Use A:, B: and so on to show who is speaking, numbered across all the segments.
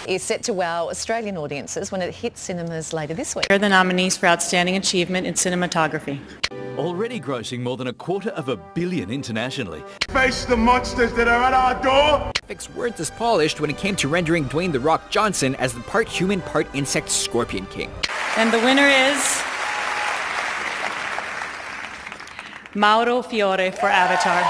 A: is set to wow Australian audiences when it hits cinemas later this week.
B: Here are the nominees for Outstanding Achievement in Cinematography.
C: Already grossing more than $250 million internationally.
D: Face the monsters that are at our door!
E: Fix weren't as polished when it came to rendering Dwayne "The Rock" Johnson as the part human, part insect Scorpion King.
B: And the winner is Mauro Fiore for Avatar.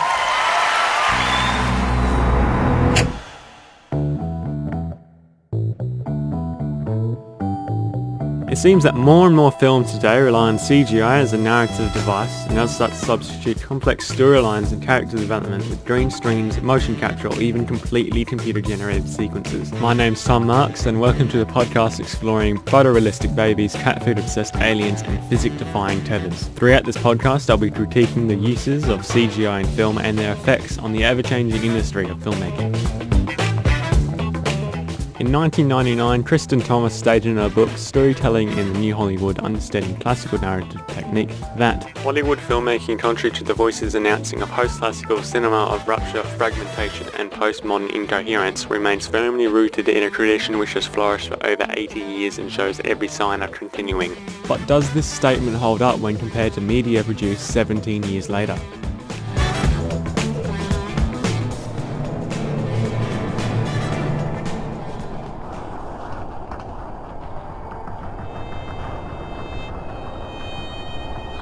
F: It seems that more and more films today rely on CGI as a narrative device and as such substitute complex storylines and character development with green screens, motion capture or even completely computer-generated sequences. My name's Tom Marks and welcome to the podcast exploring photorealistic babies, cat food-obsessed aliens and physics-defying tethers. Throughout this podcast I'll be critiquing the uses of CGI in film and their effects on the ever-changing industry of filmmaking. In 1999, Kristen Thomas stated in her book Storytelling in the New Hollywood, Understanding Classical Narrative Technique that Hollywood filmmaking, contrary to the voices announcing a post-classical cinema of rupture, fragmentation and postmodern incoherence, remains firmly rooted in a tradition which has flourished for over 80 years and shows every sign of continuing. But does this statement hold up when compared to media produced 17 years later?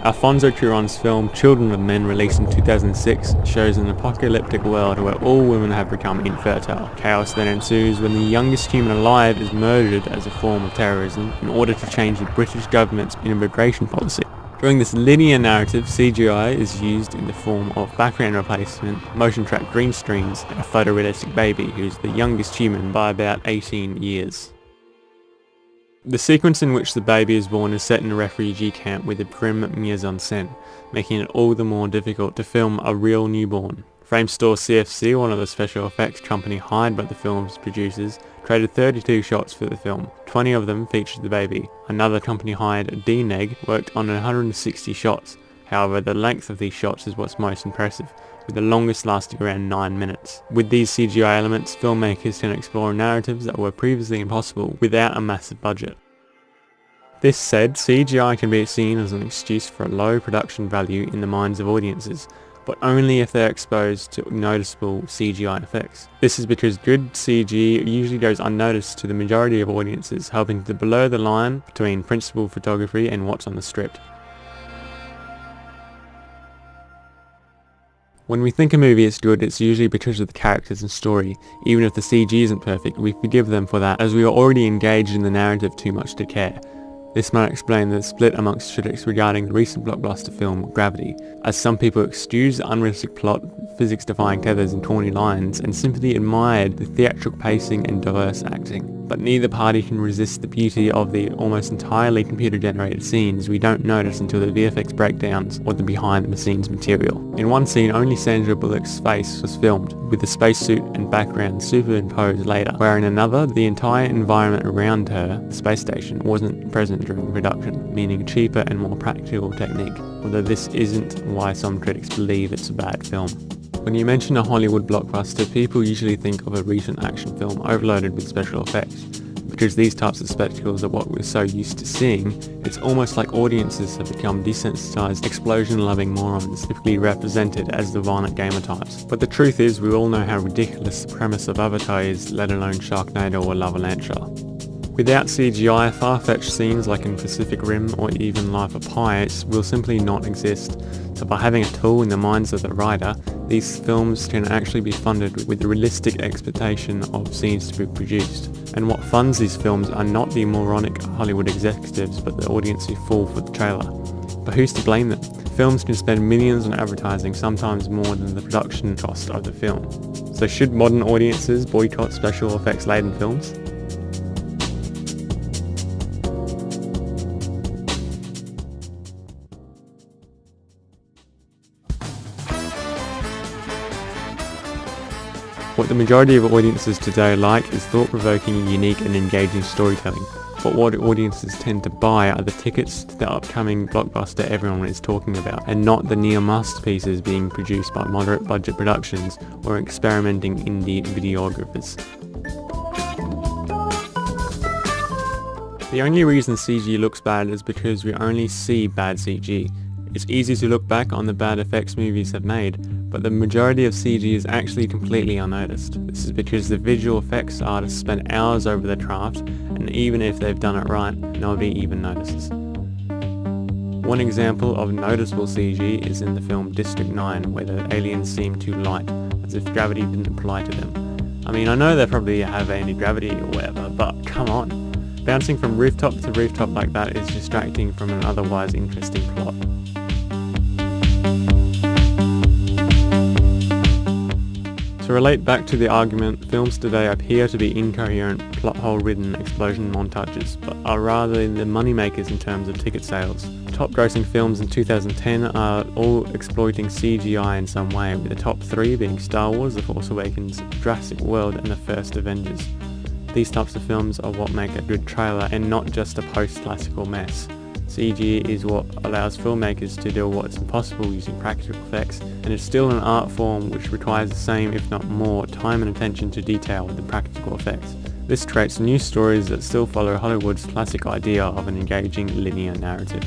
F: Alfonso Cuarón's film Children of Men, released in 2006, shows an apocalyptic world where all women have become infertile. Chaos then ensues when the youngest human alive is murdered as a form of terrorism in order to change the British government's immigration policy. During this linear narrative, CGI is used in the form of background replacement, motion track green screens, and a photorealistic baby who's the youngest human by about 18 years. The sequence in which the baby is born is set in a refugee camp with a grim mise-en-scène, making it all the more difficult to film a real newborn. Framestore CFC, one of the special effects company hired by the film's producers, traded 32 shots for the film. 20 of them featured the baby. Another company hired, DNEG, worked on 160 shots. However, the length of these shots is what's most impressive, with the longest lasting around 9 minutes. With these CGI elements, filmmakers can explore narratives that were previously impossible without a massive budget. This said, CGI can be seen as an excuse for a low production value in the minds of audiences, but only if they're exposed to noticeable CGI effects. This is because good CG usually goes unnoticed to the majority of audiences, helping to blur the line between principal photography and what's on the script. When we think a movie is good, it's usually because of the characters and story. Even if the CG isn't perfect, we forgive them for that, as we are already engaged in the narrative too much to care. This might explain the split amongst critics regarding the recent blockbuster film Gravity, as some people excused the unrealistic plot, physics-defying tethers and corny lines, and simply admired the theatrical pacing and diverse acting. But neither party can resist the beauty of the almost entirely computer-generated scenes we don't notice until the VFX breakdowns or the behind-the-scenes material. In one scene, only Sandra Bullock's face was filmed, with the spacesuit and background superimposed later, where in another, the entire environment around her, the space station, wasn't present during production, meaning cheaper and more practical technique, although this isn't why some critics believe it's a bad film. When you mention a Hollywood blockbuster, people usually think of a recent action film overloaded with special effects. Because these types of spectacles are what we're so used to seeing, it's almost like audiences have become desensitized, explosion-loving morons, typically represented as the violent gamer types. But the truth is, we all know how ridiculous the premise of Avatar is, let alone Sharknado or Lava Landshark. Without CGI, far-fetched scenes like in Pacific Rim or even Life of Pi will simply not exist. So by having a tool in the minds of the writer, these films can actually be funded with the realistic expectation of scenes to be produced. And what funds these films are not the moronic Hollywood executives, but the audience who fall for the trailer. But who's to blame them? Films can spend millions on advertising, sometimes more than the production cost of the film. So should modern audiences boycott special effects laden films? What the majority of audiences today like is thought-provoking, unique and engaging storytelling. But what audiences tend to buy are the tickets to the upcoming blockbuster everyone is talking about, and not the neo-masterpieces being produced by moderate budget productions or experimenting indie videographers. The only reason CG looks bad is because we only see bad CG. It's easy to look back on the bad effects movies have made, but the majority of CG is actually completely unnoticed. This is because the visual effects artists spent hours over the craft, and even if they've done it right, nobody even notices. One example of noticeable CG is in the film District 9, where the aliens seem too light, as if gravity didn't apply to them. I mean, I know they probably have anti-gravity or whatever, but come on. Bouncing from rooftop to rooftop like that is distracting from an otherwise interesting plot. To relate back to the argument, films today appear to be incoherent, plot-hole-ridden explosion montages, but are rather the moneymakers in terms of ticket sales. Top grossing films in 2010 are all exploiting CGI in some way, with the top 3 being Star Wars, The Force Awakens, Jurassic World and the first Avengers. These types of films are what make a good trailer and not just a post-classical mess. CG is what allows filmmakers to do what's impossible using practical effects, and it's still an art form which requires the same, if not more, time and attention to detail than practical effects. This creates new stories that still follow Hollywood's classic idea of an engaging linear narrative.